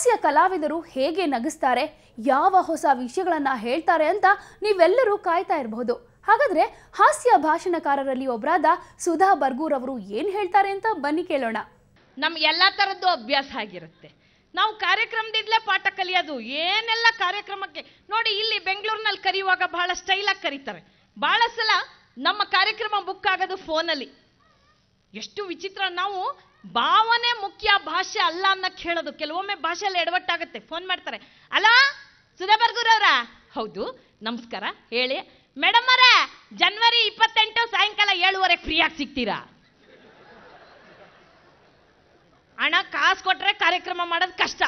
ಹಾಸ್ಯ ಕಲಾವಿದರು ಹೇಗೆ ನಗಿಸ್ತಾರೆ, ಯಾವ ಹೊಸ ವಿಷಯಗಳನ್ನು ಹೇಳ್ತಾರೆ ಅಂತ ನೀವೆಲ್ಲರೂ ಕಾಯ್ತಾ ಇರಬಹುದು. ಹಾಗಾದ್ರೆ ಹಾಸ್ಯ ಭಾಷಣಕಾರರಲ್ಲಿ ಒಬ್ಬರಾದ ಸುಧಾ ಬರ್ಗೂರ್ ಅವರು ಏನು ಹೇಳ್ತಾರೆ ಅಂತ ಬನ್ನಿ ಕೇಳೋಣ. ನಮ್ಗೆ ಎಲ್ಲ ಥರದ್ದು ಅಭ್ಯಾಸ ಆಗಿರುತ್ತೆ. ನಾವು ಕಾರ್ಯಕ್ರಮದಿಂದಲೇ ಪಾಠ ಕಲಿಯೋದು. ಏನೆಲ್ಲ ಕಾರ್ಯಕ್ರಮಕ್ಕೆ ನೋಡಿ, ಇಲ್ಲಿ ಬೆಂಗಳೂರಿನಲ್ಲಿ ಕರೆಯುವಾಗ ಬಹಳ ಸ್ಟೈಲಾಗಿ ಕರೀತಾರೆ. ಬಹಳ ಸಲ ನಮ್ಮ ಕಾರ್ಯಕ್ರಮ ಬುಕ್ ಆಗೋದು ಫೋನಲ್ಲಿ. ಎಷ್ಟು ವಿಚಿತ್ರ. ನಾವು ಭಾವನೆ ಮುಖ್ಯ, ಭಾಷೆ ಅಲ್ಲ ಅನ್ನಕ್ಕೆ ಹೇಳೋದು. ಕೆಲವೊಮ್ಮೆ ಭಾಷೆಯಲ್ಲಿ ಎಡವಟ್ಟಾಗುತ್ತೆ. ಫೋನ್ ಮಾಡ್ತಾರೆ, ಅಲ್ಲ ಸುಧಾ ಬರ್ಗೂರ್ ಅವರ? ಹೌದು, ನಮಸ್ಕಾರ, ಹೇಳಿ ಮೇಡಮ್ ಅವರೇ, ಜನವರಿ 28 ಸಾಯಂಕಾಲ 7:15 ಫ್ರೀಯಾಗಿ ಸಿಗ್ತೀರಾ? ಹಣ ಕಾಸು ಕೊಟ್ರೆ ಕಾರ್ಯಕ್ರಮ ಮಾಡೋದು ಕಷ್ಟ.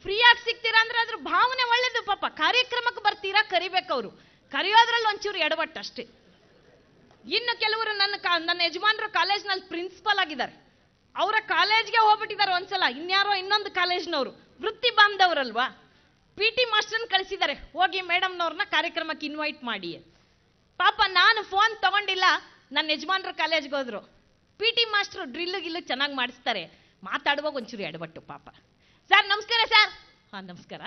ಫ್ರೀಯಾಗಿ ಸಿಗ್ತೀರಾ ಅಂದ್ರೆ ಅದ್ರ ಭಾವನೆ ಒಳ್ಳೇದು. ಪಾಪ ಕಾರ್ಯಕ್ರಮಕ್ಕೆ ಬರ್ತೀರಾ, ಕರಿಬೇಕು. ಅವರು ಕರೆಯೋದ್ರಲ್ಲಿ ಒಂಚೂರು ಎಡವಟ್ಟು ಅಷ್ಟೇ. ಇನ್ನು ಕೆಲವರು ನನ್ನ ಯಜಮಾನರು ಕಾಲೇಜ್ನಲ್ಲಿ ಪ್ರಿನ್ಸಿಪಾಲ್ ಆಗಿದ್ದಾರೆ. ಅವರ ಕಾಲೇಜ್ಗೆ ಹೋಗ್ಬಿಟ್ಟಿದ್ದಾರೆ ಒಂದ್ಸಲ. ಇನ್ಯಾರೋ ಇನ್ನೊಂದು ಕಾಲೇಜ್ನವರು, ವೃತ್ತಿ ಬಾಂಧವರಲ್ವಾ, PT ಮಾಸ್ಟರ್ನ ಕಳಿಸಿದ್ದಾರೆ, ಹೋಗಿ ಮೇಡಮ್ನವ್ರನ್ನ ಕಾರ್ಯಕ್ರಮಕ್ಕೆ ಇನ್ವೈಟ್ ಮಾಡಿ. ಪಾಪ ನಾನು ಫೋನ್ ತಗೊಂಡಿಲ್ಲ, ನನ್ನ ಯಜಮಾನ್ರ ಕಾಲೇಜ್ಗೆ ಹೋದ್ರು. PT ಮಾಸ್ಟರು ಗಿಲ್ಲು ಚೆನ್ನಾಗಿ ಮಾಡಿಸ್ತಾರೆ. ಮಾತಾಡುವಾಗ ಒಂಚೂರು ಎಡವಟ್ಟು ಪಾಪ. ಸರ್ ನಮಸ್ಕಾರ ಸರ್. ಹಾಂ ನಮಸ್ಕಾರ.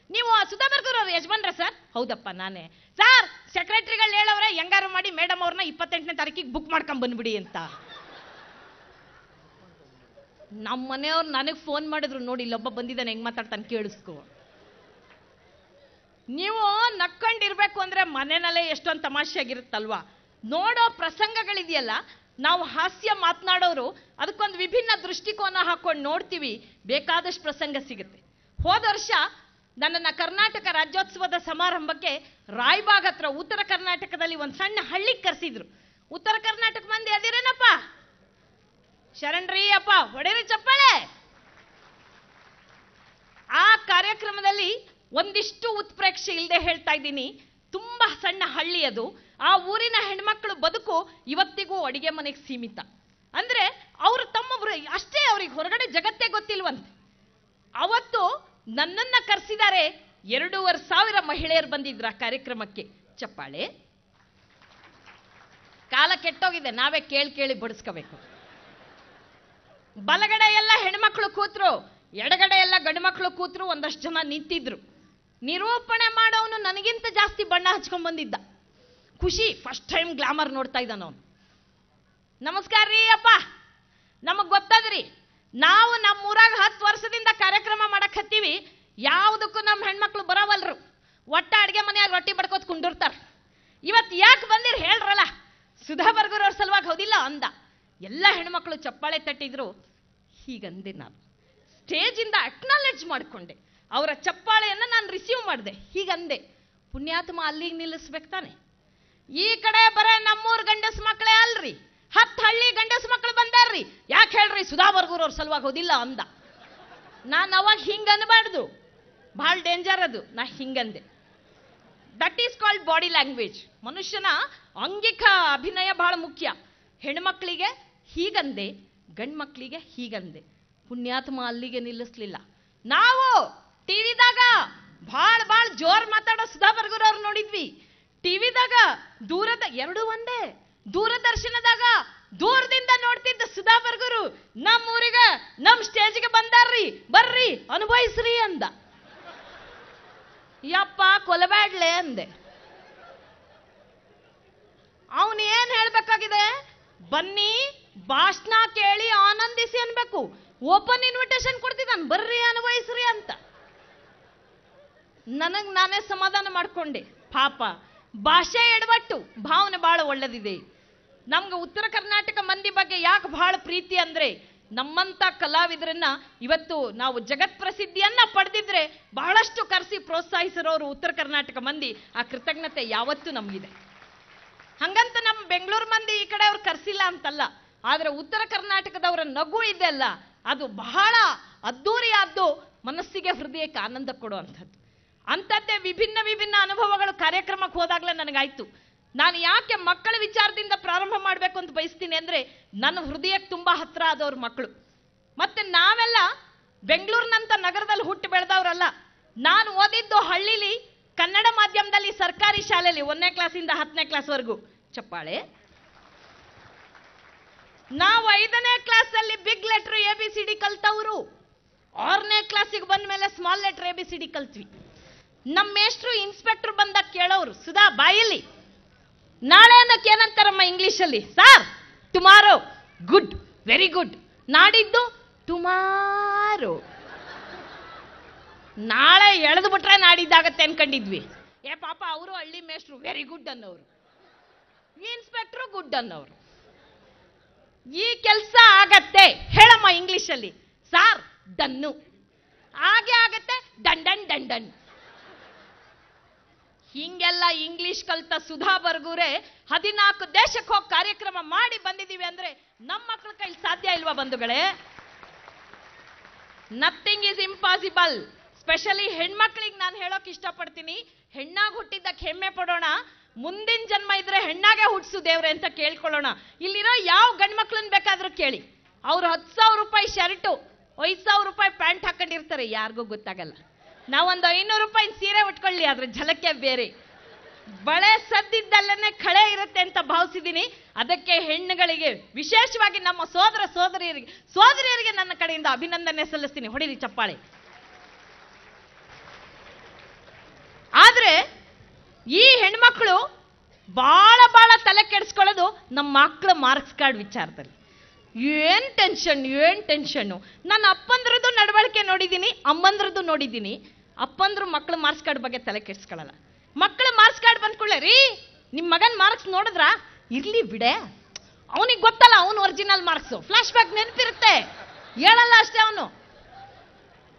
ನೀವು ಸುಧಾ ಬರ್ಗೂರ್ ಅವ್ರ ಯಜಮಾನ್ರ ಸರ್? ಹೌದಪ್ಪ ನಾನೇ. ಸರ್ ಸೆಕ್ರೆಟರಿಗಳು ಹೇಳವ್ರೆ, ಹೆಂಗಾರು ಮಾಡಿ ಮೇಡಮ್ ಅವ್ರನ್ನ 28ನೇ ತಾರೀಕಿಗೆ ಬುಕ್ ಮಾಡ್ಕೊಂಡ್ ಬಂದ್ಬಿಡಿ ಅಂತ. ನಮ್ಮ ಮನೆಯವ್ರು ನನಗೆ ಫೋನ್ ಮಾಡಿದ್ರು, ನೋಡಿ ಇಲ್ಲೊಬ್ಬ ಬಂದಿದ್ದಾನೆ, ಹೆಂಗ್ ಮಾತಾಡ್ತಾನೆ ಕೇಳಿಸ್ಕೊ. ನೀವು ನಕ್ಕೊಂಡಿರ್ಬೇಕು ಅಂದ್ರೆ ಮನೆಯಲ್ಲೇ ಎಷ್ಟೊಂದು ತಮಾಷೆಯಾಗಿರುತ್ತಲ್ವಾ. ನೋಡೋ ಪ್ರಸಂಗಗಳಿದೆಯಲ್ಲ, ನಾವು ಹಾಸ್ಯ ಮಾತನಾಡೋರು ಅದಕ್ಕೊಂದು ವಿಭಿನ್ನ ದೃಷ್ಟಿಕೋನ ಹಾಕೊಂಡು ನೋಡ್ತೀವಿ, ಬೇಕಾದಷ್ಟು ಪ್ರಸಂಗ ಸಿಗುತ್ತೆ. ಹೋದ ವರ್ಷ ನನ್ನನ್ನು ಕರ್ನಾಟಕ ರಾಜ್ಯೋತ್ಸವದ ಸಮಾರಂಭಕ್ಕೆ ರಾಯಬಾಗ್ ಹತ್ರ ಉತ್ತರ ಕರ್ನಾಟಕದಲ್ಲಿ ಒಂದು ಸಣ್ಣ ಹಳ್ಳಿಗೆ ಕರೆಸಿದ್ರು. ಉತ್ತರ ಕರ್ನಾಟಕ ಮಂದಿ ಅದಿರೇನಪ್ಪ? ಶರಣ್ರಿ ಅಪ್ಪ, ಹೊಡೆರಿ ಚಪ್ಪಾಳೆ. ಆ ಕಾರ್ಯಕ್ರಮದಲ್ಲಿ ಒಂದಿಷ್ಟು ಉತ್ಪ್ರೇಕ್ಷೆ ಇಲ್ಲದೆ ಹೇಳ್ತಾ ಇದ್ದೀನಿ, ತುಂಬಾ ಸಣ್ಣ ಹಳ್ಳಿ ಅದು. ಆ ಊರಿನ ಹೆಣ್ಮಕ್ಳು ಬದುಕು ಇವತ್ತಿಗೂ ಅಡಿಗೆ ಮನೆಗೆ ಸೀಮಿತ. ಅಂದ್ರೆ ಅವರು ತಮ್ಮೊಬ್ರು ಅಷ್ಟೇ, ಅವ್ರಿಗೆ ಹೊರಗಡೆ ಜಗತ್ತೇ ಗೊತ್ತಿಲ್ವಂತೆ. ಅವತ್ತು ನನ್ನನ್ನ ಕರೆಸಿದ್ದಾರೆ. 2,500 ಮಹಿಳೆಯರು ಬಂದಿದ್ರು ಆ ಕಾರ್ಯಕ್ರಮಕ್ಕೆ. ಚಪ್ಪಾಳೆ. ಕಾಲ ಕೆಟ್ಟೋಗಿದೆ, ನಾವೇ ಕೇಳಿ ಬಡಿಸ್ಕೋಬೇಕು. ಬಲಗಡೆ ಎಲ್ಲ ಹೆಣ್ಮಕ್ಳು ಕೂತ್ರು, ಎಡಗಡೆ ಎಲ್ಲ ಗಂಡು ಮಕ್ಕಳು ಕೂತ್ರು, ಒಂದಷ್ಟು ಜನ ನಿಂತಿದ್ರು. ನಿರೂಪಣೆ ಮಾಡೋನು ನನಗಿಂತ ಜಾಸ್ತಿ ಬಣ್ಣ ಹಚ್ಕೊಂಡ್ ಬಂದಿದ್ದ. ಖುಷಿ, ಫಸ್ಟ್ ಟೈಮ್ ಗ್ಲಾಮರ್ ನೋಡ್ತಾ ಇದ್ದಾನ ಅವನು. ನಮಸ್ಕಾರ ರೀ ಅಪ್ಪ, ನಮಗ್ ಗೊತ್ತದ್ರಿ, ನಾವು ನಮ್ಮೂರಾಗ 10 ವರ್ಷದಿಂದ ಕಾರ್ಯಕ್ರಮ ಮಾಡಕ್ ಹತ್ತೀವಿ, ಯಾವುದಕ್ಕೂ ನಮ್ಮ ಹೆಣ್ಮಕ್ಳು ಬರವಲ್ರು. ಒಟ್ಟ ಅಡ್ಗೆ ಮನೆಯಾಗ ರೊಟ್ಟಿ ಬಡ್ಕೋತ್ ಕುಂಡಿರ್ತಾರ. ಇವತ್ತು ಯಾಕೆ ಬಂದಿರ್ ಹೇಳ್ರಲ್ಲ, ಸುಧಾ ಬರ್ಗೂರ್ ಅವ್ರ ಸಲುವಾಗಿ ಹೌದಿಲ್ಲ ಅಂದ. ಎಲ್ಲ ಹೆಣ್ಮಕ್ಳು ಚಪ್ಪಾಳೆ ತಟ್ಟಿದ್ರು. ಹೀಗಂದೆ ನಾನು ಸ್ಟೇಜಿಂದ ಅಕ್ನಾಲೆಡ್ಜ್ ಮಾಡಿಕೊಂಡೆ. ಅವರ ಚಪ್ಪಾಳೆಯನ್ನ ನಾನು ರಿಸೀವ್ ಮಾಡಿದೆ. ಹೀಗಂದೆ, ಪುಣ್ಯಾತ್ಮ ಅಲ್ಲಿಗೆ ನಿಲ್ಲಿಸ್ಬೇಕು ತಾನೆ. ಈ ಕಡೆ ಬರೇ ನಮ್ಮೂರ್ ಗಂಡಸ್ ಮಕ್ಕಳೇ ಅಲ್ರಿ, 10 ಹಳ್ಳಿ ಗಂಡಸ್ ಮಕ್ಕಳು ಬಂದಾರ್ರಿ, ಯಾಕೆ ಹೇಳ್ರಿ ಸುಧಾ ಬರ್ಗೂರ್ ಅವ್ರ ಸಲುವಾಗಿ ಹೋದಿಲ್ಲ ಅಂದ. ನಾನು ಅವಾಗ ಹಿಂಗ ಅನ್ಬಾರ್ದು, ಬಹಳ ಡೇಂಜರ್ ಅದು. ನಾ ಹಿಂಗಂದೆ. That is called body language. ಮನುಷ್ಯನ ಅಂಗಿಕ ಅಭಿನಯ ಬಹಳ ಮುಖ್ಯ. ಹೆಣ್ಮಕ್ಳಿಗೆ ಹೀಗಂದೆ, ಗಂಡು ಮಕ್ಕಳಿಗೆ ಹೀಗಂದೆ. ಪುಣ್ಯಾತ್ಮ ಅಲ್ಲಿಗೆ ನಿಲ್ಲಿಸ್ಲಿಲ್ಲ. ನಾವು ಟಿವಿದಾಗ ಭಾಳ ಜೋರ್ ಮಾತಾಡೋ ಸುಧಾ ಬರ್ಗೂರ್ ಅವ್ರು ನೋಡಿದ್ವಿ. ಟಿವಿದಾಗ ದೂರದ ಎರಡು ಒಂದೇ, ದೂರದರ್ಶನದಾಗ ದೂರದಿಂದ ನೋಡ್ತಿದ್ದ ಸುಧಾ ಬರ್ಗೂರು ನಮ್ಮ ಊರಿಗೆ ನಮ್ಮ ಸ್ಟೇಜ್ಗೆ ಬಂದಾರ್ರಿ, ಬರ್ರಿ ಅನುಭವಿಸ್ರಿ ಅಂದ. ಯಪ್ಪ ಕೊಲಬ್ಯಾಡ್ಲೆ ಅಂದೆ. ಅವನು ಏನ್ ಹೇಳ್ಬೇಕಾಗಿದೆ? ಬನ್ನಿ ಭಾಷಣ ಕೇಳಿ ಆನಂದಿಸಿ ಅನ್ಬೇಕು. ಓಪನ್ ಇನ್ವಿಟೇಷನ್ ಕೊಡ್ತಿದ್ದಾನೆ, ಬರ್ರಿ ಅನುಭವಿಸ್ರಿ ಅಂತ. ನನಗ್ ನಾನೇ ಸಮಾಧಾನ ಮಾಡ್ಕೊಂಡೆ. ಪಾಪ ಭಾಷೆ ಎಡವಟ್ಟು, ಭಾವನೆ ಬಹಳ ಒಳ್ಳೆದಿದೆ. ನಮ್ಗೆ ಉತ್ತರ ಕರ್ನಾಟಕ ಮಂದಿ ಬಗ್ಗೆ ಯಾಕೆ ಬಹಳ ಪ್ರೀತಿ ಅಂದ್ರೆ, ನಮ್ಮಂತ ಕಲಾವಿದರನ್ನ ಇವತ್ತು ನಾವು ಜಗತ್ ಪ್ರಸಿದ್ಧಿಯನ್ನ ಪಡೆದಿದ್ರೆ ಬಹಳಷ್ಟು ಕರೆಸಿ ಪ್ರೋತ್ಸಾಹಿಸಿರೋರು ಉತ್ತರ ಕರ್ನಾಟಕ ಮಂದಿ. ಆ ಕೃತಜ್ಞತೆ ಯಾವತ್ತೂ ನಮಗಿದೆ. ಹಂಗಂತ ನಮ್ಮ ಬೆಂಗಳೂರು ಮಂದಿ ಈ ಕಡೆ ಅವ್ರು ಕರೆಸಿಲ್ಲ ಅಂತಲ್ಲ, ಆದ್ರೆ ಉತ್ತರ ಕರ್ನಾಟಕದವರ ನಗು ಇದೆಯಲ್ಲ, ಅದು ಬಹಳ ಅದ್ದೂರಿಯಾದ್ದು, ಮನಸ್ಸಿಗೆ ಹೃದಯಕ್ಕೆ ಆನಂದ ಕೊಡುವಂಥದ್ದು. ಅಂಥದ್ದೇ ವಿಭಿನ್ನ ಅನುಭವಗಳು ಕಾರ್ಯಕ್ರಮಕ್ಕೆ ಹೋದಾಗಲೇ ನನಗಾಯ್ತು. ನಾನು ಯಾಕೆ ಮಕ್ಕಳ ವಿಚಾರದಿಂದ ಪ್ರಾರಂಭ ಮಾಡಬೇಕು ಅಂತ ಬಯಸ್ತೀನಿ ಅಂದ್ರೆ, ನನ್ನ ಹೃದಯಕ್ಕೆ ತುಂಬಾ ಹತ್ರ ಆದವ್ರ ಮಕ್ಕಳು. ಮತ್ತೆ ನಾವೆಲ್ಲ ಬೆಂಗಳೂರಿನಂತ ನಗರದಲ್ಲಿ ಹುಟ್ಟು ಬೆಳೆದವರಲ್ಲ. ನಾನು ಓದಿದ್ದು ಹಳ್ಳಿಲಿ ಕನ್ನಡ ಮಾಧ್ಯಮದಲ್ಲಿ ಸರ್ಕಾರಿ ಶಾಲೆಯಲ್ಲಿ 1ನೇ ಕ್ಲಾಸಿಂದ 10ನೇ ಕ್ಲಾಸ್ವರೆಗೂ. ಚಪ್ಪಾಳೆ. ನಾವು 5ನೇ ಕ್ಲಾಸಲ್ಲಿ ಬಿಗ್ ಲೆಟರ್ ABCD ಕಲ್ತವರು. 6ನೇ ಕ್ಲಾಸಿಗೆ ಕ್ಲಾಸಿಗೆ ಬಂದ ಮೇಲೆ ಸ್ಮಾಲ್ ಲೆಟರ್ ABCD ಕಲ್ತ್ವಿ. ನಮ್ಮ ಮೇಷ್ಟ್ರು ಇನ್ಸ್ಪೆಕ್ಟರ್ ಬಂದಾಗ ಕೇಳೋರು, ಸುಧಾ ಬಾಯಲ್ಲಿ ನಾಳೆ ಅನ್ನಕ್ಕೆ ಏನಂತಾರಮ್ಮ ಇಂಗ್ಲಿಷಲ್ಲಿ? Sir tomorrow. Good, very good. ನಾಡಿದ್ದು ಟುಮಾರೋ. ನಾಳೆ ಎಳೆದು ಬಿಟ್ರೆ ನಾಡಿದ್ದಾಗತ್ತೆ ಅನ್ಕೊಂಡಿದ್ವಿ. ಪಾಪ ಅವರು ಹಳ್ಳಿ ಮೇಷ್ಟ್ರು ವೆರಿ ಗುಡ್ ಅನ್ನೋರು, ಇನ್ಸ್ಪೆಕ್ಟ್ರು ಗುಡ್ ಅನ್ನೋರು. ಈ ಕೆಲಸ ಆಗತ್ತೆ ಹೇಳಮ್ಮ ಇಂಗ್ಲಿಷಲ್ಲಿ? ಸಾರ್ ಡನ್ನು. ಹಾಗೆ ಆಗತ್ತೆ ದಂಡನ್ ದಂಡನ್. ಹಿಂಗೆಲ್ಲ ಇಂಗ್ಲಿಷ್ ಕಲ್ತ ಸುಧಾ ಬರ್ಗೂರೇ 14 ದೇಶಕ್ಕೆ ಹೋಗಿ ಕಾರ್ಯಕ್ರಮ ಮಾಡಿ ಬಂದಿದ್ದೀವಿ ಅಂದ್ರೆ ನಮ್ಮ ಮಕ್ಕಳ ಕೈಲಿ ಸಾಧ್ಯ ಇಲ್ವಾ ಬಂಧುಗಳೇ? Nothing is impossible. ಸ್ಪೆಷಲಿ ಹೆಣ್ಮಕ್ಳಿಗೆ ನಾನು ಹೇಳೋಕೆ ಇಷ್ಟಪಡ್ತೀನಿ, ಹೆಣ್ಣಾಗಿ ಹುಟ್ಟಿದ್ದಕ್ಕೆ ಹೆಮ್ಮೆ ಪಡೋಣ, ಮುಂದಿನ ಜನ್ಮ ಇದ್ರೆ ಹೆಣ್ಣಾಗೆ ಹುಟ್ಟಿಸು ದೇವ್ರೆ ಅಂತ ಕೇಳ್ಕೊಳ್ಳೋಣ. ಇಲ್ಲಿರೋ ಯಾವ ಗಂಡ್ಮಕ್ಳನ್ನ ಬೇಕಾದ್ರೂ ಕೇಳಿ, ಅವ್ರು 10,000 ರೂಪಾಯಿ ಶರ್ಟು 5,000 ರೂಪಾಯಿ ಪ್ಯಾಂಟ್ ಹಾಕೊಂಡಿರ್ತಾರೆ, ಯಾರಿಗೂ ಗೊತ್ತಾಗಲ್ಲ. ನಾವೊಂದು 500 ರೂಪಾಯಿ ಸೀರೆ ಉಟ್ಕೊಳ್ಳಿ, ಅದ್ರ ಝಲಕ್ಕೆ ಬೇರೆ. ಬಳೆ ಸದ್ದಿದ್ದಲ್ಲೇ ಕಳೆ ಇರುತ್ತೆ ಅಂತ ಭಾವಿಸಿದ್ದೀನಿ. ಅದಕ್ಕೆ ಹೆಣ್ಣುಗಳಿಗೆ, ವಿಶೇಷವಾಗಿ ನಮ್ಮ ಸೋದರಿಯರಿಗೆ ನನ್ನ ಕಡೆಯಿಂದ ಅಭಿನಂದನೆ ಸಲ್ಲಿಸ್ತೀನಿ. ಹೊಡಿರಿ ಚಪ್ಪಾಳೆ. ಆದ್ರೆ ಈ ಹೆಣ್ಮಕ್ಳು ಬಹಳ ತಲೆ ಕೆಡಿಸ್ಕೊಳ್ಳೋದು ನಮ್ಮ ಮಕ್ಕಳ ಮಾರ್ಕ್ಸ್ ಕಾರ್ಡ್ ವಿಚಾರದಲ್ಲಿ. ಏನ್ ಟೆನ್ಷನ್ನು. ನಾನು ಅಪ್ಪಂದ್ರದ್ದು ನಡವಳಿಕೆ ನೋಡಿದ್ದೀನಿ, ಅಮ್ಮಂದ್ರದ್ದು ನೋಡಿದ್ದೀನಿ. ಅಪ್ಪಂದ್ರು ಮಕ್ಕಳ ಮಾರ್ಕ್ಸ್ ಕಾರ್ಡ್ ಬಗ್ಗೆ ತಲೆ ಕೆಡಿಸ್ಕೊಳ್ಳಲ್ಲ. ಮಕ್ಕಳ ಮಾರ್ಕ್ಸ್ ಕಾರ್ಡ್ ಬಂದ್ಕೊಳ್ಳೆ, ರೀ ನಿಮ್ಮ ಮಗನ ಮಾರ್ಕ್ಸ್ ನೋಡಿದ್ರ? ಇರ್ಲಿ ಬಿಡೆ, ಅವನಿಗೆ ಗೊತ್ತಲ್ಲ ಅವನು ಒರಿಜಿನಲ್ ಮಾರ್ಕ್ಸು, ಫ್ಲಾಶ್ ಬ್ಯಾಕ್ ನೆನಪಿರುತ್ತೆ, ಹೇಳಲ್ಲ ಅಷ್ಟೇ ಅವನು.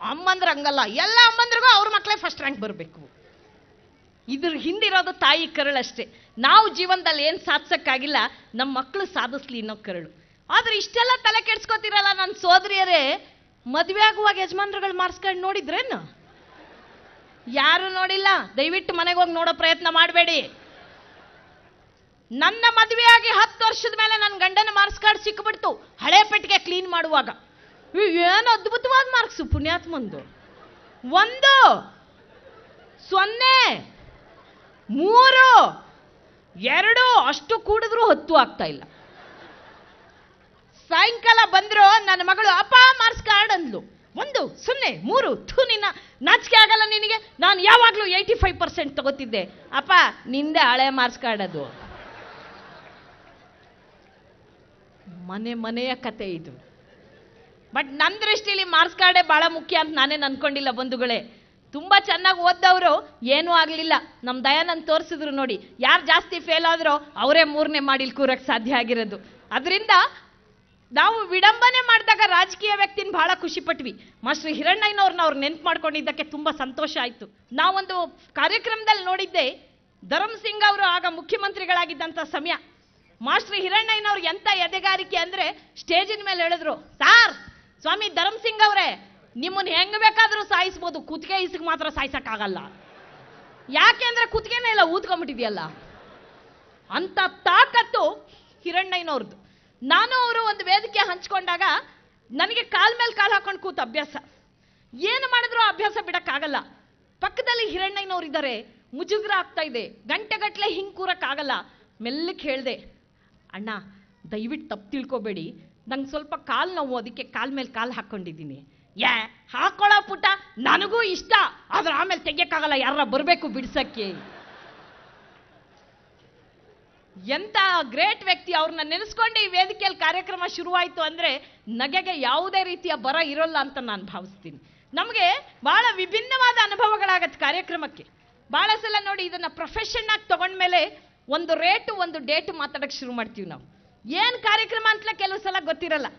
ಅಮ್ಮಂದ್ರ ಹಂಗಲ್ಲ, ಎಲ್ಲ ಅಮ್ಮಂದ್ರಿಗೂ ಅವ್ರ ಮಕ್ಕಳೇ ಫಸ್ಟ್ ರ್ಯಾಂಕ್ ಬರಬೇಕು. ಇದ್ರ ಹಿಂದಿರೋದು ತಾಯಿ ಕರಳಷ್ಟೇ. ನಾವು ಜೀವನದಲ್ಲಿ ಏನು ಸಾಧಿಸಕ್ಕಾಗಿಲ್ಲ, ನಮ್ಮ ಮಕ್ಕಳು ಸಾಧಿಸ್ಲಿ ಅನ್ನೋ ಕರಳು. ಆದ್ರೆ ಇಷ್ಟೆಲ್ಲ ತಲೆ ಕೆಡ್ಸ್ಕೊತಿರಲ್ಲ ನನ್ನ ಸೋದರಿಯರೇ. ಮದುವೆ ಆಗುವಾಗ ಯಜಮಾನ್ರುಗಳ ಮಾರ್ಕ್ಸ್ ಕಾರ್ಡ್ ನೋಡಿದ್ರೇನು? ಯಾರು ನೋಡಿಲ್ಲ. ದಯವಿಟ್ಟು ಮನೆಗೆ ಹೋಗಿ ನೋಡೋ ಪ್ರಯತ್ನ ಮಾಡಬೇಡಿ. ನನ್ನ ಮದುವೆಯಾಗಿ 10 ವರ್ಷದ ಮೇಲೆ ನನ್ನ ಗಂಡನ ಮಾರ್ಕ್ಸ್ ಕಾರ್ಡ್ ಸಿಕ್ಬಿಡ್ತು ಹಳೆ ಪೆಟ್ಟಿಗೆ ಕ್ಲೀನ್ ಮಾಡುವಾಗ. ಏನು ಅದ್ಭುತವಾದ ಮಾರ್ಕ್ಸು ಪುಣ್ಯಾತ್ಮಂದು. 1 0 3 2 ಅಷ್ಟು ಕೂಡಿದ್ರು 10 ಆಗ್ತಾ ಇಲ್ಲ. ಸಾಯಂಕಾಲ ಬಂದ್ರು ನನ್ನ ಮಗಳು, ಅಪ್ಪ ಮಾರ್ಕ್ಸ್ ಕಾರ್ಡ್ ಅಂದ್ಲು. 1 0 3 ಥೂ, ನಿನ್ನ ನಾಚಿಕೆ ಆಗಲ್ಲ ನಿನಗೆ? ನಾನು ಯಾವಾಗಲೂ 85% ತಗೋತಿದ್ದೆ. ಅಪ್ಪ ನಿಂದೆ ಹಳೆ ಮಾರ್ಕ್ಸ್ ಕಾರ್ಡ್ ಅದು. ಮನೆಯ ಕತೆ ಇದು. ಬಟ್ ನನ್ನ ದೃಷ್ಟಿಲಿ ಮಾರ್ಕ್ಸ್ ಕಾರ್ಡೇ ಬಹಳ ಮುಖ್ಯ ಅಂತ ನಾನೇನು ಅನ್ಕೊಂಡಿಲ್ಲ ಬಂಧುಗಳೇ. ತುಂಬಾ ಚೆನ್ನಾಗಿ ಓದ್ದವರು ಏನೂ ಆಗಲಿಲ್ಲ. ನಮ್ಮ ದಯಾನಂದ್ ತೋರಿಸಿದ್ರು ನೋಡಿ, ಯಾರು ಜಾಸ್ತಿ ಫೇಲ್ ಆದ್ರೋ ಅವರೇ 3ನೇ ಮಾಡಿಲ್ ಕೂರಕ್ಕೆ ಸಾಧ್ಯ ಆಗಿರೋದು. ಅದರಿಂದ ನಾವು ವಿಡಂಬನೆ ಮಾಡಿದಾಗ ರಾಜಕೀಯ ವ್ಯಕ್ತಿನ ಬಹಳ ಖುಷಿ ಪಟ್ವಿ. ಮಾಸ್ಟರ್ ಹಿರಣ್ಣಯ್ಯನವ್ರನ್ನ ಅವ್ರು ನೆನ್ಪು ಮಾಡ್ಕೊಂಡಿದ್ದಕ್ಕೆ ತುಂಬಾ ಸಂತೋಷ ಆಯ್ತು. ನಾವೊಂದು ಕಾರ್ಯಕ್ರಮದಲ್ಲಿ ನೋಡಿದ್ದೆ, ಧರಮ್ ಸಿಂಗ್ ಅವರು ಆಗ ಮುಖ್ಯಮಂತ್ರಿಗಳಾಗಿದ್ದಂಥ ಸಮಯ. ಮಾಸ್ಟರ್ ಹಿರಣ್ಣಯ್ಯನವ್ರಿಗೆ ಎಂತ ಎದೆಗಾರಿಕೆ ಅಂದ್ರೆ ಸ್ಟೇಜಿನ ಮೇಲೆ ಹೇಳಿದ್ರು, ಸಾರ್ ಸ್ವಾಮಿ ಧರಮ್ ಸಿಂಗ್ ಅವರೇ, ನಿಮ್ಮನ್ನ ಹೆಂಗ್ ಬೇಕಾದ್ರೂ ಸಾಯಿಸ್ಬೋದು, ಕುತ್ತಿಗೆ ಇಸಿಗೆ ಮಾತ್ರ ಸಾಯಿಸಕ್ಕಾಗಲ್ಲ. ಯಾಕೆಂದ್ರೆ ಕುತ್ತಿಗೆನೇ ಇಲ್ಲ, ಊದ್ಕೊಂಡ್ಬಿಟ್ಟಿದೆಯಲ್ಲ ಅಂತ ತಾಕತ್ತು ಹಿರಣ್ಣಯ್ಯನವ್ರದ್ದು. ನಾನು ಅವರು ಒಂದು ವೇದಿಕೆ ಹಂಚ್ಕೊಂಡಾಗ ನನಗೆ ಕಾಲ್ ಮೇಲೆ ಕಾಲು ಹಾಕೊಂಡು ಕೂತ ಅಭ್ಯಾಸ. ಏನು ಮಾಡಿದ್ರು ಅಭ್ಯಾಸ ಬಿಡಕ್ಕಾಗಲ್ಲ. ಪಕ್ಕದಲ್ಲಿ ಹಿರಣ್ಣಯ್ಯನವ್ರು ಇದ್ದಾರೆ, ಮುಜುಗ್ರ ಆಗ್ತಾ ಇದೆ, ಗಂಟೆಗಟ್ಟಲೆ ಹಿಂಗೆ ಕೂರಕ್ಕಾಗಲ್ಲ. ಮೆಲ್ಲಕ್ಕೆ ಹೇಳಿದೆ, ಅಣ್ಣ ದಯವಿಟ್ಟು ತಪ್ಪು ತಿಳ್ಕೊಬೇಡಿ, ನಂಗೆ ಸ್ವಲ್ಪ ಕಾಲು ನೋವು, ಅದಕ್ಕೆ ಕಾಲ್ ಮೇಲೆ ಕಾಲು ಹಾಕ್ಕೊಂಡಿದ್ದೀನಿ. ಹಾಕೊಳ್ಳೋ ಪುಟ್ಟ, ನನಗೂ ಇಷ್ಟ, ಆದ್ರೆ ಆಮೇಲೆ ತೆಗಿಯಕ್ಕಾಗಲ್ಲ, ಯಾರ ಬರಬೇಕು ಬಿಡ್ಸಕ್ಕೆ. ಎಂತ ಗ್ರೇಟ್ ವ್ಯಕ್ತಿ. ಅವ್ರನ್ನ ನೆನೆಸ್ಕೊಂಡು ಈ ವೇದಿಕೆಯಲ್ಲಿ ಕಾರ್ಯಕ್ರಮ ಶುರುವಾಯಿತು ಅಂದ್ರೆ ನಗೆಗೆ ಯಾವುದೇ ರೀತಿಯ ಬರ ಇರೋಲ್ಲ ಅಂತ ನಾನು ಭಾವಿಸ್ತೀನಿ. ನಮಗೆ ಬಹಳ ವಿಭಿನ್ನವಾದ ಅನುಭವಗಳಾಗತ್ತೆ ಕಾರ್ಯಕ್ರಮಕ್ಕೆ. ಬಹಳ ಸಲ ನೋಡಿ, ಇದನ್ನ ಪ್ರೊಫೆಷನ್ ಆಗಿ ತಗೊಂಡ್ಮೇಲೆ ಒಂದು ರೇಟು ಒಂದು ಡೇಟ್ ಮಾತಾಡಕ್ಕೆ ಶುರು ಮಾಡ್ತೀವಿ ನಾವು. ಏನು ಕಾರ್ಯಕ್ರಮ ಅಂತಲೇ ಕೆಲವು ಸಲ ಗೊತ್ತಿರಲ್ಲ.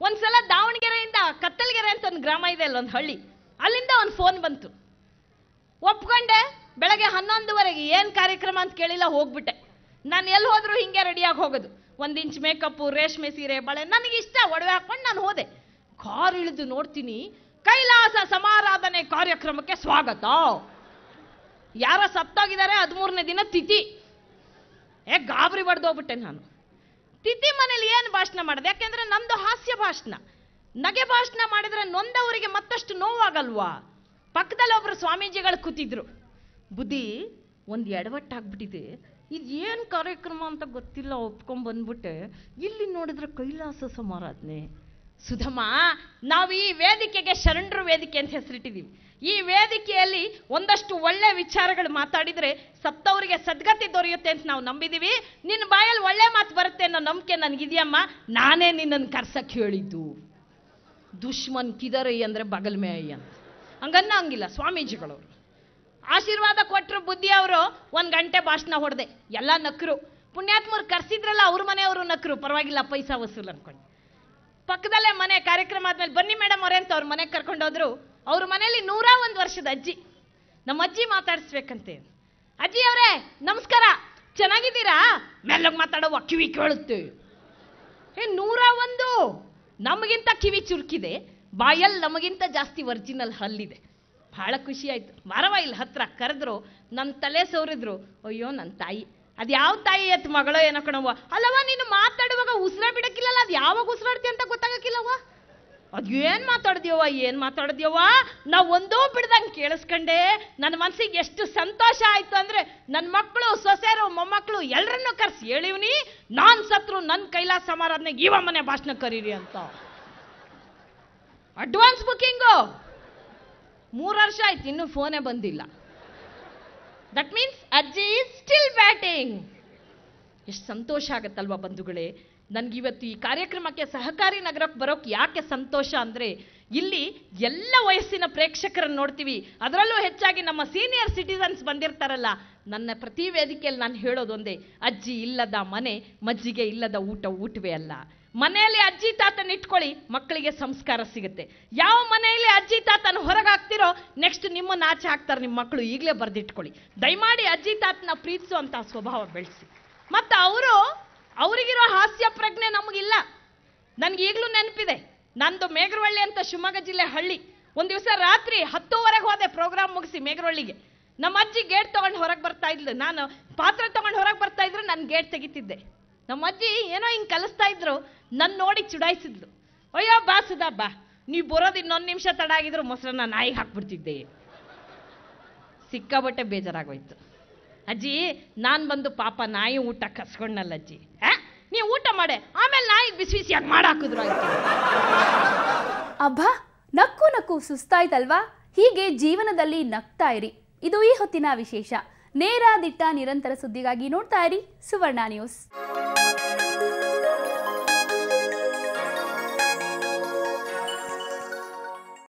ಒಂದ್ಸಲ ದಾವಣಗೆರೆಯಿಂದ ಕತ್ತಲಗೆರೆ ಅಂತ ಒಂದು ಗ್ರಾಮ ಇದೆ, ಅಲ್ಲೊಂದು ಹಳ್ಳಿ, ಅಲ್ಲಿಂದ ಒಂದು ಫೋನ್ ಬಂತು. ಒಪ್ಕೊಂಡೆ. ಬೆಳಗ್ಗೆ 11:30 ಏನು ಕಾರ್ಯಕ್ರಮ ಅಂತ ಕೇಳಿಲ್ಲ, ಹೋಗ್ಬಿಟ್ಟೆ. ನಾನು ಎಲ್ಲಿ ಹೋದ್ರು ಹಿಂಗೆ ರೆಡಿಯಾಗಿ ಹೋಗೋದು, 1 ಇಂಚ್ ಮೇಕಪ್ಪು, ರೇಷ್ಮೆ ಸೀರೆ, ಬಳೆ, ನನಗಿಷ್ಟ, ಒಡವೆ ಹಾಕೊಂಡು ನಾನು ಹೋದೆ. ಕಾರ್ ಇಳಿದು ನೋಡ್ತೀನಿ, ಕೈಲಾಸ ಸಮಾರಾಧನೆ ಕಾರ್ಯಕ್ರಮಕ್ಕೆ ಸ್ವಾಗತ. ಯಾರೋ ಸತ್ತೋಗಿದ್ದಾರೆ, 13ನೇ ದಿನ ತಿಥಿ. ಗಾಬರಿ ಬಡ್ದೋಗ್ಬಿಟ್ಟೆ ನಾನು. ತಿಥಿ ಮನೇಲಿ ಏನು ಭಾಷಣ ಮಾಡಿದೆ? ಯಾಕೆಂದ್ರೆ ನಮ್ದು ಹಾಸ್ಯ ಭಾಷಣ. ನಗೆ ಭಾಷಣ ಮಾಡಿದ್ರೆ ನೊಂದವರಿಗೆ ಮತ್ತಷ್ಟು ನೋವಾಗಲ್ವಾ? ಪಕ್ಕದಲ್ಲಿ ಒಬ್ರು ಸ್ವಾಮೀಜಿಗಳು ಕೂತಿದ್ರು. ಬುದ್ಧಿ ಒಂದು ಎಡವಟ್ಟಾಗ್ಬಿಟ್ಟಿದೆ, ಇದೇನು ಕಾರ್ಯಕ್ರಮ ಅಂತ ಗೊತ್ತಿಲ್ಲ, ಒಪ್ಕೊಂಡ್ ಬಂದ್ಬಿಟ್ಟೆ. ಇಲ್ಲಿ ನೋಡಿದ್ರೆ ಕೈಲಾಸ ಸಮಾರಾಧನೆ, ಸುಧಮ್ಮ, ನಾವು ಈ ವೇದಿಕೆಗೆ ಶರಣರು ವೇದಿಕೆ ಅಂತ ಹೆಸರಿಟ್ಟಿದ್ದೀವಿ. ಈ ವೇದಿಕೆಯಲ್ಲಿ ಒಂದಷ್ಟು ಒಳ್ಳೆ ವಿಚಾರಗಳು ಮಾತಾಡಿದ್ರೆ ಸತ್ತವರಿಗೆ ಸದ್ಗತಿ ದೊರೆಯುತ್ತೆ ಅಂತ ನಾವು ನಂಬಿದೀವಿ. ನಿನ್ನ ಬಾಯಲ್ಲಿ ಒಳ್ಳೆ ಮಾತು ಬರುತ್ತೆ ಅನ್ನೋ ನಂಬಿಕೆ ನನಗಿದೆಯಮ್ಮ. ನಾನೇ ನಿನ್ನನ್ನು ಕರ್ಸಕ್ಕೆ ಹೇಳಿದ್ದು. ದುಶ್ಮನ್ ಕಿದರೈ ಅಂದ್ರೆ ಬಗಲ್ ಮೇ ಅಯ್ಯ ಅಂತ ಹಂಗನ್ನ ಹಂಗಿಲ್ಲ. ಸ್ವಾಮೀಜಿಗಳವರು ಆಶೀರ್ವಾದ ಕೊಟ್ಟರು, ಬುದ್ಧಿ ಅವರು 1 ಗಂಟೆ ಭಾಷಣ ಹೊಡೆದೆ, ಎಲ್ಲ ನಕ್ರು. ಪುಣ್ಯಾತ್ಮರು ಕರ್ಸಿದ್ರಲ್ಲ ಅವ್ರ ಮನೆಯವರು ನಕ್ರು, ಪರವಾಗಿಲ್ಲ ಪೈಸಾ ವಸೂಲ್ ಅನ್ಕೊಂಡು. ಪಕ್ಕದಲ್ಲೇ ಮನೆ ಕಾರ್ಯಕ್ರಮ ಆದ್ಮೇಲೆ ಬನ್ನಿ ಮೇಡಮ್ ಅವರೇ ಅಂತ ಅವ್ರ ಮನೆಗೆ ಕರ್ಕೊಂಡೋದ್ರು. ಅವ್ರ ಮನೆಯಲ್ಲಿ 101 ವರ್ಷದ ಅಜ್ಜಿ. ನಮ್ಮ ಅಜ್ಜಿ ಮಾತಾಡಿಸ್ಬೇಕಂತೆ. ಅಜ್ಜಿ ಅವರೇ ನಮಸ್ಕಾರ, ಚೆನ್ನಾಗಿದ್ದೀರಾ? ಮೆಲ್ಲಗೆ ಮಾತಾಡೋ ಕಿವಿ ಕೇಳುತ್ತೆ. 101, ನಮಗಿಂತ ಕಿವಿ ಚುರುಕಿದೆ, ಬಾಯಲ್ಲಿ ನಮಗಿಂತ ಜಾಸ್ತಿ ಒರಿಜಿನಲ್ ಹಲ್ಲಿದೆ. ಬಹಳ ಖುಷಿ ಆಯ್ತು. ವಾರವ ಇಲ್ಲಿ ಹತ್ರ ಕರೆದ್ರು, ನನ್ನ ತಲೆ ಸೋರಿದ್ರು. ಅಯ್ಯೋ ನನ್ನ ತಾಯಿ, ಅದು ಯಾವ ತಾಯಿ ಎತ್ತು ಮಗಳೋ ಏನೋ ಕಣವ್ವ. ಅಲ್ಲವ ನೀನು ಮಾತಾಡುವಾಗ ಉಸಿರ ಬಿಡಕ್ಕಿಲ್ಲಲ್ಲ, ಅದು ಯಾವಾಗ ಉಸಿರಾಡ್ತಿ ಅಂತ ಗೊತ್ತಾಗಕ್ಕಿಲ್ಲವ. ಅದು ಏನು ಮಾತಾಡ್ದ್ಯವ್ವ ನಾವು ಒಂದೂ ಬಿಡ್ದಂಗೆ ಕೇಳಿಸ್ಕೊಂಡೆ. ನನ್ನ ಮನಸ್ಸಿಗೆ ಎಷ್ಟು ಸಂತೋಷ ಆಯ್ತು ಅಂದ್ರೆ, ನನ್ನ ಮಕ್ಕಳು ಸೊಸೆರು ಮೊಮ್ಮಕ್ಕಳು ಎಲ್ಲರನ್ನೂ ಕರ್ಸಿ ಹೇಳಿವ್ನಿ, ನಾನು ಸತ್ರು ನನ್ನ ಕೈಲಾಸ ಸಮಾರಾಧನೆಗೆ ಇವ ಮನೆ ಭಾಷಣ ಕರೀರಿ ಅಂತ. ಅಡ್ವಾನ್ಸ್ ಬುಕ್ಕಿಂಗು 3 ವರ್ಷ ಆಯ್ತು, ಇನ್ನೂ ಫೋನೇ ಬಂದಿಲ್ಲ. ದಟ್ ಮೀನ್ಸ್ ಅಜ್ಜಿ ಈಸ್ ಸ್ಟಿಲ್ ಬ್ಯಾಟಿಂಗ್. ಎಷ್ಟು ಸಂತೋಷ ಆಗತ್ತಲ್ವಾ ಬಂಧುಗಳೇ. ನನಗಿವತ್ತು ಈ ಕಾರ್ಯಕ್ರಮಕ್ಕೆ ಸಹಕಾರಿ ನಗರಕ್ಕೆ ಬರೋಕ್ಕೆ ಯಾಕೆ ಸಂತೋಷ ಅಂದರೆ, ಇಲ್ಲಿ ಎಲ್ಲ ವಯಸ್ಸಿನ ಪ್ರೇಕ್ಷಕರನ್ನು ನೋಡ್ತೀವಿ. ಅದರಲ್ಲೂ ಹೆಚ್ಚಾಗಿ ನಮ್ಮ ಸೀನಿಯರ್ ಸಿಟಿಸನ್ಸ್ ಬಂದಿರ್ತಾರಲ್ಲ. ನನ್ನ ಪ್ರತಿ ವೇದಿಕೆಯಲ್ಲಿ ನಾನು ಹೇಳೋದೊಂದೇ, ಅಜ್ಜಿ ಇಲ್ಲದ ಮನೆ, ಮಜ್ಜಿಗೆ ಇಲ್ಲದ ಊಟ ಊಟವೇ ಅಲ್ಲ. ಮನೆಯಲ್ಲಿ ಅಜ್ಜಿ ತಾತನ ಇಟ್ಕೊಳ್ಳಿ, ಮಕ್ಕಳಿಗೆ ಸಂಸ್ಕಾರ ಸಿಗುತ್ತೆ. ಯಾವ ಮನೆಯಲ್ಲಿ ಅಜ್ಜಿ ತಾತನ ಹೊರಗೆ ಹಾಕ್ತಿರೋ ನೆಕ್ಸ್ಟ್ ನಿಮ್ಮನ್ನು ಆಚೆ ಹಾಕ್ತಾರೆ ನಿಮ್ಮ ಮಕ್ಕಳು. ಈಗಲೇ ಬರೆದಿಟ್ಕೊಳ್ಳಿ. ದಯಮಾಡಿ ಅಜ್ಜಿ ತಾತನ ಪ್ರೀತಿಸುವಂಥ ಸ್ವಭಾವ ಬೆಳೆಸಿ. ಮತ್ತು ಅವರಿಗಿರೋ ಹಾಸ್ಯ ಪ್ರಜ್ಞೆ ನಮಗಿಲ್ಲ. ನನಗೆ ಈಗಲೂ ನೆನಪಿದೆ, ನಂದು ಮೇಘರವಳ್ಳಿ ಅಂತ ಶಿವಮೊಗ್ಗ ಜಿಲ್ಲೆ ಹಳ್ಳಿ. ಒಂದು ದಿವಸ ರಾತ್ರಿ 10:00 ಹೋದೆ ಪ್ರೋಗ್ರಾಮ್ ಮುಗಿಸಿ ಮೇಘರವಳ್ಳಿಗೆ. ನಮ್ಮ ಅಜ್ಜಿ ಗೇಟ್ ತೊಗೊಂಡು ಹೊರಗೆ ಬರ್ತಾ ಇದ್ಲು, ನಾನು ಪಾತ್ರೆ ತೊಗೊಂಡು ಹೊರಗೆ ಬರ್ತಾ ಇದ್ರು, ನಾನು ಗೇಟ್ ತೆಗಿತಿದ್ದೆ. ನಮ್ಮ ಅಜ್ಜಿ ಏನೋ ಹಿಂಗೆ ಕಲಿಸ್ತಾ ಇದ್ರು, ನನ್ನ ನೋಡಿ ಚುಡಾಯಿಸಿದ್ಲು. ಅಯ್ಯೋ ಬಾ ಸುಧಾ ಬಾ, ನೀವು ಬರೋದು ಇನ್ನೊಂದು ನಿಮಿಷ ತಡ ಆಗಿದ್ರು ಮೊಸರನ್ನ ನಾಯಿಗೆ ಹಾಕ್ಬಿಡ್ತಿದ್ದೆ. ಸಿಕ್ಕಾಬಟ್ಟೆ ಬೇಜಾರಾಗೋಯ್ತು. ಅಜ್ಜಿ ನಾನು ಬಂದು ಪಾಪ ನಾಯಿ ಊಟ ಕಸ್ಕೊಂಡಲ್ಲ ಅಜ್ಜಿ. ನೀವು ಊಟ ಮಾಡೆ, ಆಮೇಲೆ ನಾಯಿಗೆ ಬಿಸಿ ಬಿಸಿಯಾಗಿ ಮಾಡಾಕಿದ್ರು ಆಯ್ತು. ಅಬ್ಬಾ, ನಕ್ಕು ನಕ್ಕು ಸುಸ್ತಾಯ್ತಲ್ವಾ? ಹೀಗೆ ಜೀವನದಲ್ಲಿ ನಗ್ತಾ ಇರಿ. ಇದು ಈ ಹೊತ್ತಿನ ವಿಶೇಷ. ನೇರ ದಿಟ್ಟ ನಿರಂತರ ಸುದ್ದಿಗಾಗಿ ನೋಡ್ತಾ ಇರಿ ಸುವರ್ಣ ನ್ಯೂಸ್.